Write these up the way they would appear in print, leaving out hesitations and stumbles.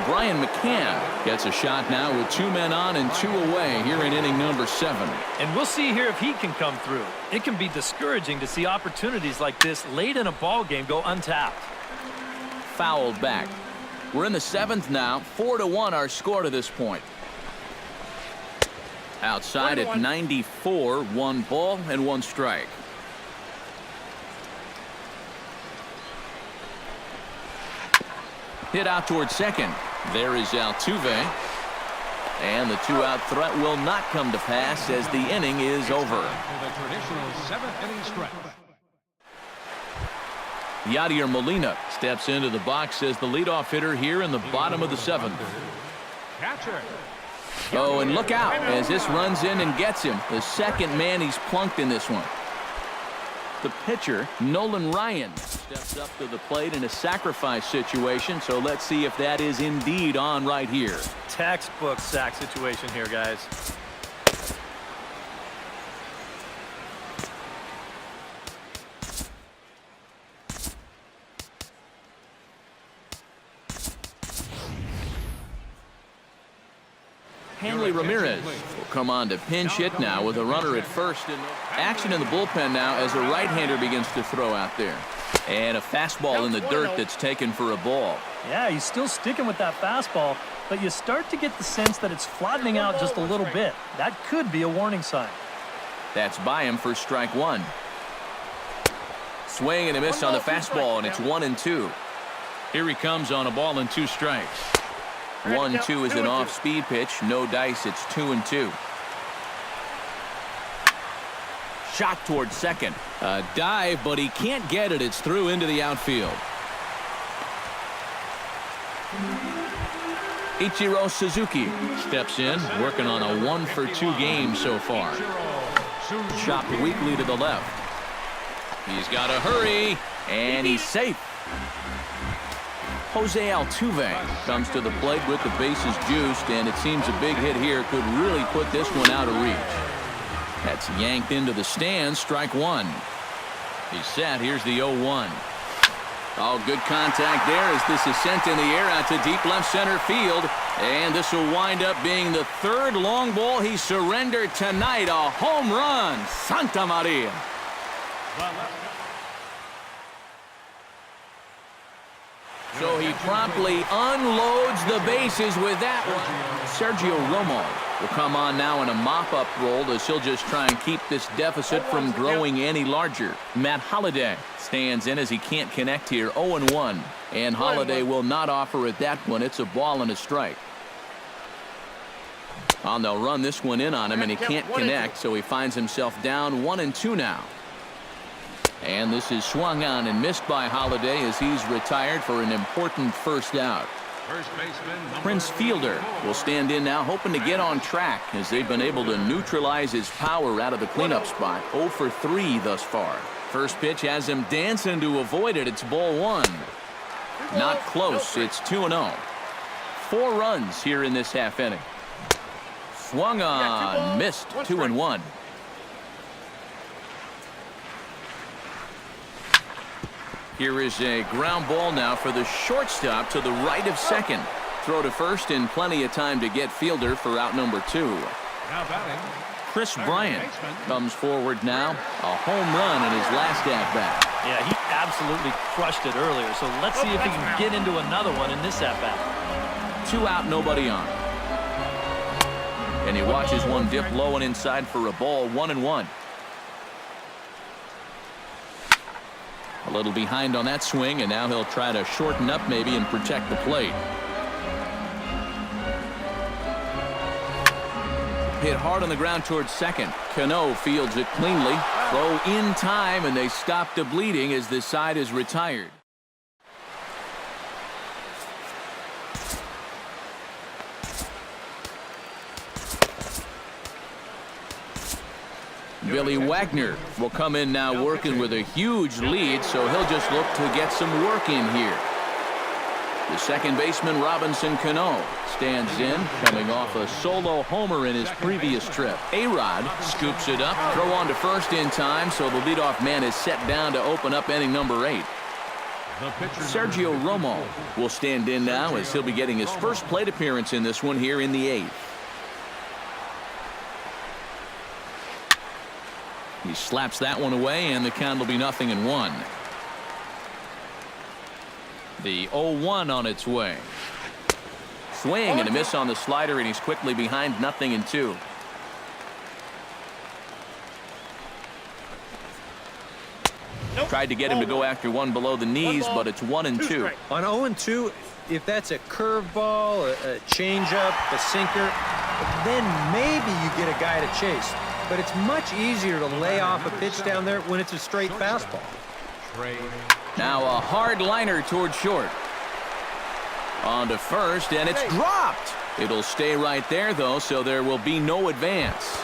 Brian McCann gets a shot now with 2 men on and 2 away here in inning number 7. And we'll see here if he can come through. It can be discouraging to see opportunities like this late in a ball game go untapped. Fouled back. We're in the 7th now. 4-1 our score to this point. Outside at 94, 1 ball and 1 strike. Hit out towards second. There is Altuve. And the 2-out threat will not come to pass as the inning is over. The traditional 7th inning stretch. Yadier Molina steps into the box as the leadoff hitter here in the bottom of the 7th. Catcher. Oh, and look out as this runs in and gets him. The second man he's plunked in this one. The pitcher, Nolan Ryan, steps up to the plate in a sacrifice situation, so let's see if that is indeed on right here. Textbook sack situation here, guys. Hanley Ramirez will come on to pinch hit now with a runner at first. Action in the bullpen now as a right-hander begins to throw out there. And a fastball in the dirt that's taken for a ball. Yeah, he's still sticking with that fastball, but you start to get the sense that it's flattening out just a little bit. That could be a warning sign. That's by him for strike 1. Swing and a miss on the fastball, and it's 1-2. Here he comes on a ball and 2 strikes. 1-2 is an off-speed pitch. No dice. It's 2-2. Shot towards second. A dive, but he can't get it. It's through into the outfield. Ichiro Suzuki steps in, working on a 1-for-2 game so far. Chopped weakly to the left. He's got to hurry, and he's safe. Jose Altuve comes to the plate with the bases juiced, and it seems a big hit here could really put this one out of reach. That's yanked into the stands, strike 1. He's set. Here's the 0-1. Oh, good contact there as this is sent in the air out to deep left center field. And this will wind up being the 3rd long ball he surrendered tonight. A home run. Santa Maria. So he promptly unloads the bases with that one. Sergio Romo will come on now in a mop-up role as he'll just try and keep this deficit from growing any larger. Matt Holliday stands in as he can't connect here. 0-1. And Holliday will not offer at that one. It's a ball and a strike. And they'll run this one in on him, and he can't connect, so he finds himself down 1-2 now. And this is swung on and missed by Holliday as he's retired for an important first out. First baseman Prince Fielder will stand in now, hoping to get on track as they've been able to neutralize his power out of the cleanup spot. 0-for-3 thus far. First pitch has him dancing to avoid it. It's ball 1. Not close. It's 2-0. 4 runs here in this half inning. Swung on, missed. 2-1. Here is a ground ball now for the shortstop to the right of second. Throw to first and plenty of time to get Fielder for out number 2. now batting. Chris Bryant comes forward now. A home run in his last at-bat. Yeah, he absolutely crushed it earlier, so let's see if he can get into another one in this at-bat. 2 out, nobody on. And he watches one dip low and inside for a ball. 1-1. A little behind on that swing, and now he'll try to shorten up maybe and protect the plate. Hit hard on the ground towards second. Cano fields it cleanly. Throw in time, and they stop the bleeding as this side is retired. Billy Wagner will come in now working with a huge lead, so he'll just look to get some work in here. The second baseman, Robinson Cano, stands in, coming off a solo homer in his previous trip. A-Rod scoops it up, throw on to first in time, so the leadoff man is set down to open up inning number 8. The pitcher, Sergio Romo will stand in now as he'll be getting his first plate appearance in this one here in the 8th. He slaps that one away, and the count will be 0-1. The 0-1 on its way. Swing and a miss on the slider, and he's quickly behind 0-2. Tried to get him to go after one below the knees, but it's 1-2. On 0-2, if that's a curveball, a changeup, a sinker, then maybe you get a guy to chase. But it's much easier to lay off a pitch down there when it's a straight fastball. Now a hard liner toward short. On to first, and it's dropped. It'll stay right there, though, so there will be no advance.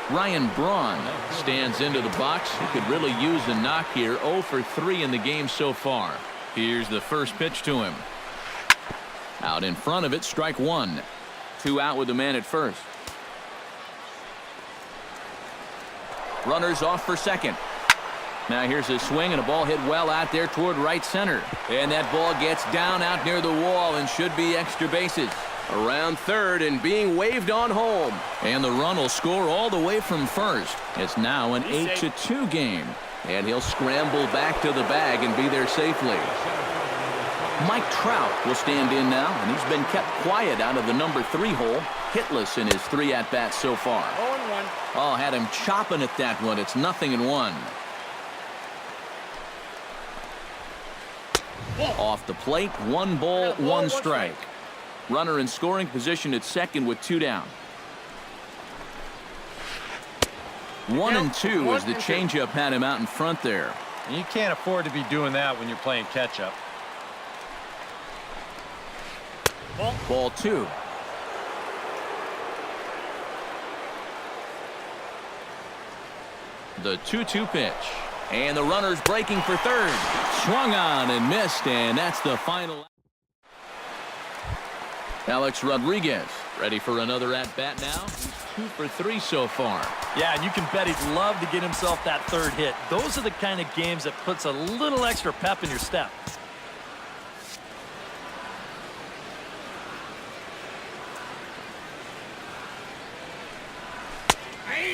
Ryan Braun stands into the box. He could really use a knock here. 0 for 3 in the game so far. Here's the first pitch to him. Out in front of it, strike 1. 2 out with the man at first. Runners off for second. Now here's a swing and a ball hit well out there toward right center. And that ball gets down out near the wall and should be extra bases. Around third and being waved on home. And the run will score all the way from first. It's now an 8-2 game. And he'll scramble back to the bag and be there safely. Mike Trout will stand in now, and he's been kept quiet out of the number 3 hole. Hitless in his 3 at-bats so far. 0-1. Oh, had him chopping at that one. It's 0-1. Off the plate, 1 ball, 1 strike. Runner in scoring position at second with 2 down. 1-2 as the changeup had him out in front there. And you can't afford to be doing that when you're playing catch-up. Ball 2. The 2-2 pitch. And the runner's breaking for third. Swung on and missed, and that's the final. Alex Rodriguez ready for another at-bat now. He's 2 for 3 so far. Yeah, and you can bet he'd love to get himself that third hit. Those are the kind of games that puts a little extra pep in your step.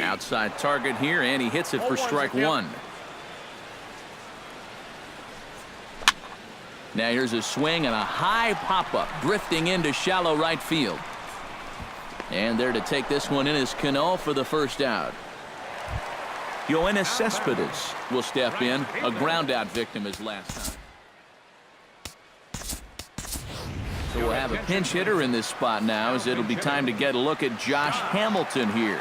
Outside target here, and he hits it for strike 1. Now here's a swing and a high pop-up drifting into shallow right field. And there to take this one in is Cano for the first out. Yoenis Cespedes will step in, a ground-out victim his last time. So we'll have a pinch hitter in this spot now, as it'll be time to get a look at Josh Hamilton here.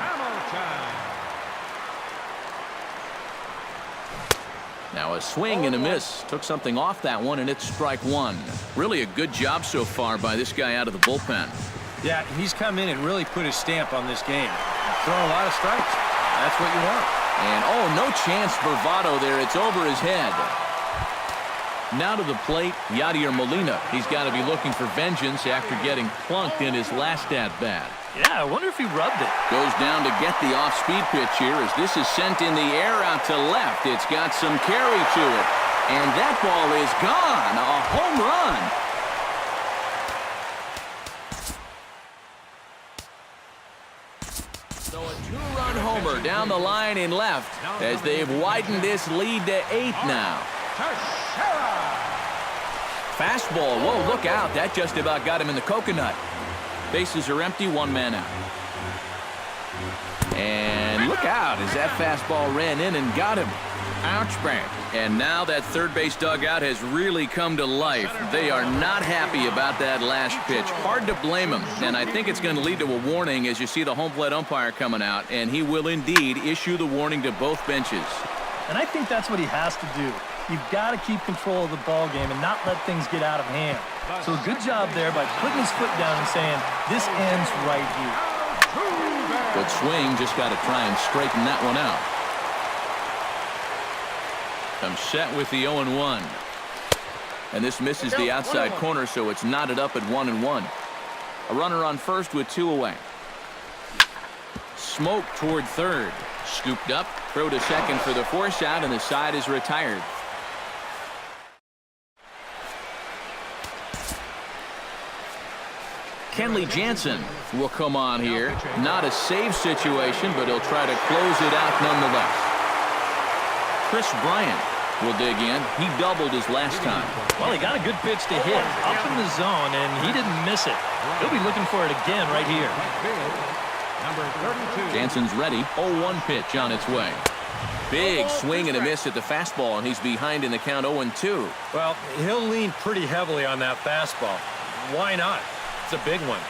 Now a swing and a miss. Took something off that one, and it's strike 1. Really a good job so far by this guy out of the bullpen. Yeah, he's come in and really put his stamp on this game. Throwing a lot of strikes. That's what you want. And oh, no chance bravado there. It's over his head. Now to the plate, Yadier Molina. He's got to be looking for vengeance after getting plunked in his last at-bat. Yeah, I wonder if he rubbed it. Goes down to get the off-speed pitch here as this is sent in the air out to left. It's got some carry to it. And that ball is gone. A home run. So a 2-run homer down the line in left as they've widened this lead to 8 now. Fastball. Whoa, look out. That just about got him in the coconut. Bases are empty, 1 man out. And look out as that fastball ran in and got him. Ouch, bang. And now that third base dugout has really come to life. They are not happy about that last pitch. Hard to blame them. And I think it's going to lead to a warning as you see the home plate umpire coming out. And he will indeed issue the warning to both benches. And I think that's what he has to do. You've got to keep control of the ball game and not let things get out of hand. So a good job there by putting his foot down and saying, this ends right here. Good swing, just got to try and straighten that one out. Comes set with the 0-1. And this misses the outside corner, so it's knotted up at 1-1. A runner on first with 2 away. Smoke toward third. Scooped up, throw to second for the force out, and the side is retired. Kenley Jansen will come on here. Not a save situation, but he'll try to close it out nonetheless. Chris Bryant will dig in. He doubled his last time. Well, he got a good pitch to hit up in the zone, and he didn't miss it. He'll be looking for it again right here. Number 32. Jansen's ready. 0-1 pitch on its way. Big swing and a miss at the fastball, and he's behind in the count 0-2. Well, he'll lean pretty heavily on that fastball. Why not? It's a big one.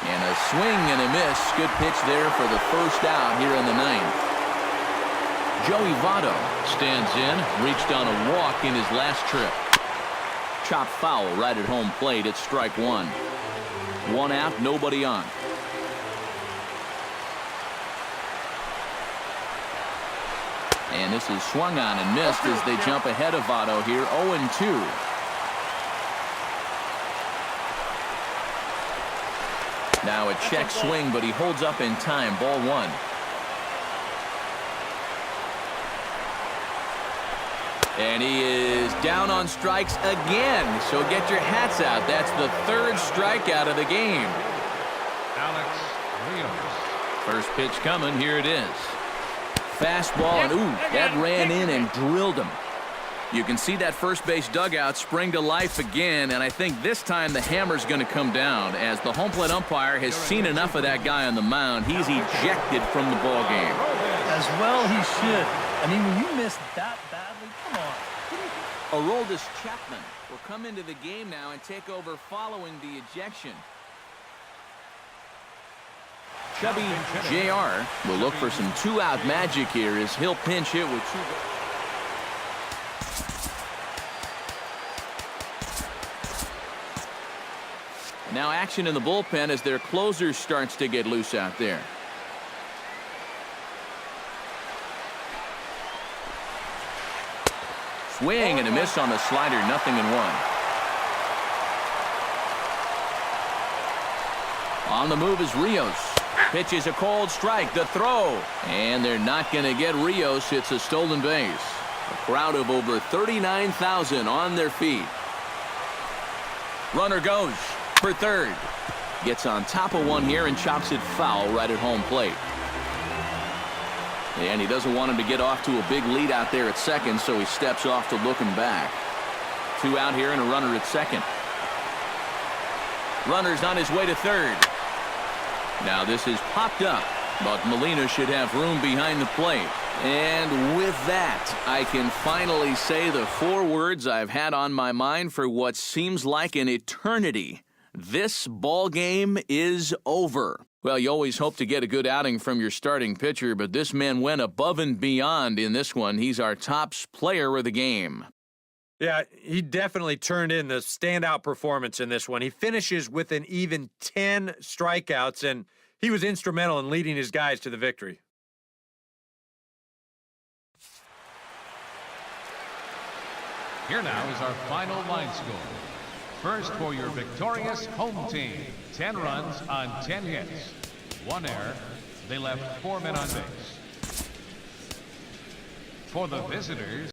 And a swing and a miss. Good pitch there for the first out here in the ninth. Joey Votto stands in. Reached on a walk in his last trip. Chopped foul right at home plate. It's strike one. One out, nobody on. And this is swung on and missed as they jump ahead of Votto here. 0-2. Now a check swing, but he holds up in time. Ball one. And he is down on strikes again. So get your hats out. That's the third strikeout of the game. Alex Rios. First pitch coming. Here it is. Fastball, and ooh, that ran in and drilled him. You can see that first base dugout spring to life again, and I think this time the hammer's going to come down as the home plate umpire has seen enough of that guy on the mound. He's ejected from the ball game. As well he should. I mean, when you miss that badly, come on. Aroldis Chapman will come into the game now and take over following the ejection. Chubby JR will look for some two-out magic here as he'll pinch hit with two. Now action in the bullpen as their closer starts to get loose out there. Swing and a miss on the slider, 0-1. On the move is Rios. Pitches a cold strike. The throw. And they're not going to get Rios. It's a stolen base. A crowd of over 39,000 on their feet. Runner goes for third. Gets on top of one here and chops it foul right at home plate. And he doesn't want him to get off to a big lead out there at second, so he steps off to look him back. Two out here and a runner at second. Runner's on his way to third. Now this is popped up, but Molina should have room behind the plate. And with that, I can finally say the four words I've had on my mind for what seems like an eternity. This ball game is over. Well, you always hope to get a good outing from your starting pitcher, but this man went above and beyond in this one. He's our top player of the game. Yeah, he definitely turned in the standout performance in this one. He finishes with an even 10 strikeouts, and he was instrumental in leading his guys to the victory. Here now is our final line score. First for your victorious home team. 10 runs on 10 hits. 1 error. They left 4 men on base. For the visitors,